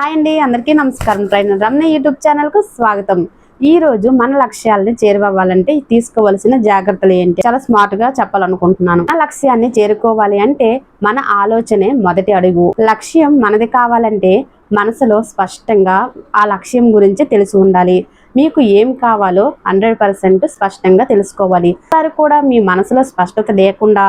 Hi అండి, అందరికీ నమస్కారం. ట్రైనర్ రమణ యూట్యూబ్ ఛానల్కు స్వాగతం. ఈ రోజు మన లక్ష్యాలని చేరుకోవాలంటే తీసుకోవాల్సిన జాగ్రత్తలు ఏంటి చాలా స్మార్ట్ గా చెప్పాలనుకుంటున్నాను. మన లక్ష్యాన్ని చేరుకోవాలి అంటే మన ఆలోచనే మొదటి అడుగు. లక్ష్యం మనది కావాలంటే మనసులో స్పష్టంగా ఆ లక్ష్యం గురించి తెలిసి ఉండాలి. మీకు ఏం కావాలో 100% స్పష్టంగా తెలుసుకోవాలి. ఒకసారి కూడా మీ మనసులో స్పష్టత లేకుండా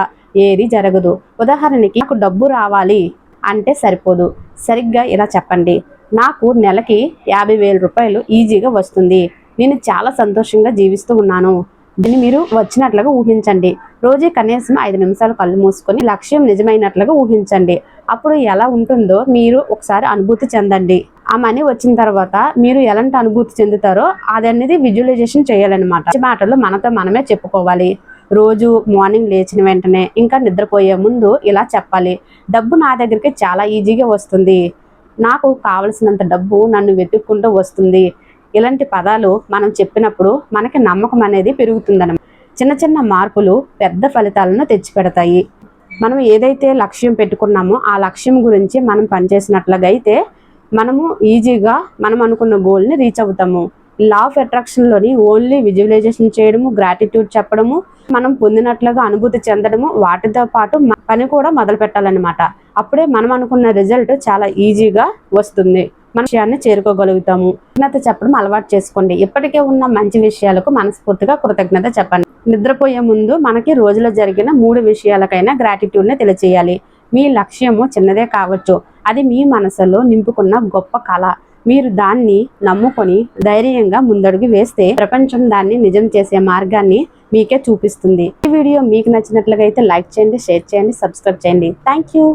ఏది జరగదు. ఉదాహరణకి నాకు డబ్బు రావాలి అంటే సరిపోదు. సరిగ్గా ఇలా చెప్పండి, నాకు నెలకి 50,000 రూపాయలు ఈజీగా వస్తుంది, నేను చాలా సంతోషంగా జీవిస్తూ ఉన్నాను. దీన్ని మీరు వచ్చినట్లుగా ఊహించండి. రోజు కనీసం 5 నిమిషాలు కళ్ళు మూసుకొని లక్ష్యం నిజమైనట్లుగా ఊహించండి. అప్పుడు ఎలా ఉంటుందో మీరు ఒకసారి అనుభూతి చెందండి. ఆ మనీ వచ్చిన తర్వాత మీరు ఎలాంటి అనుభూతి చెందుతారో అదనేది విజువలైజేషన్ చేయాలన్నమాట. మాటలు మనతో మనమే చెప్పుకోవాలి. రోజు మార్నింగ్ లేచిన వెంటనే ఇంకా నిద్రపోయే ముందు ఇలా చెప్పాలి, డబ్బు నా దగ్గరికి చాలా ఈజీగా వస్తుంది, నాకు కావలసినంత డబ్బు నన్ను వెతుక్కుంటూ వస్తుంది. ఇలాంటి పదాలు మనం చెప్పినప్పుడు మనకి నమ్మకం అనేది పెరుగుతుందన్నమాట. చిన్న చిన్న మార్పులు పెద్ద ఫలితాలను తెచ్చిపెడతాయి. మనం ఏదైతే లక్ష్యం పెట్టుకున్నామో ఆ లక్ష్యం గురించి మనం పనిచేసినట్లుగా అయితే మనము ఈజీగా మనం అనుకున్న గోల్ని రీచ్ అవుతాము. లా ఆఫ్ అట్రాక్షన్లోని ఓన్లీ విజువలైజేషన్ చేయడము, గ్రాటిట్యూడ్ చెప్పడము, మనం పొందినట్లుగా అనుభూతి చెందడము, వాటితో పాటు పని కూడా మొదలు పెట్టాలన్నమాట. అప్పుడే మనం అనుకున్న రిజల్ట్ చాలా ఈజీగా వస్తుంది. మన విషయాన్ని చేరుకోగలుగుతాము. కృతజ్ఞత చెప్పడం అలవాటు చేసుకోండి. ఇప్పటికే ఉన్న మంచి విషయాలకు మనస్ఫూర్తిగా కృతజ్ఞత చెప్పండి. నిద్రపోయే ముందు మనకి రోజులో జరిగిన 3 విషయాలకైనా గ్రాటిట్యూడ్ని తెలియచేయాలి. మీ లక్ష్యము చిన్నదే కావచ్చు, అది మీ మనసులో నింపుకున్న గొప్ప కళ. మీరు దాన్ని నమ్ముకొని ధైర్యంగా ముందడుగు వేస్తే ప్రపంచం దాన్ని నిజం చేసే మార్గాన్ని మీకే చూపిస్తుంది. ఈ వీడియో మీకు నచ్చినట్లుగా అయితే లైక్ చేయండి, షేర్ చేయండి, సబ్స్క్రైబ్ చేయండి. Thank you.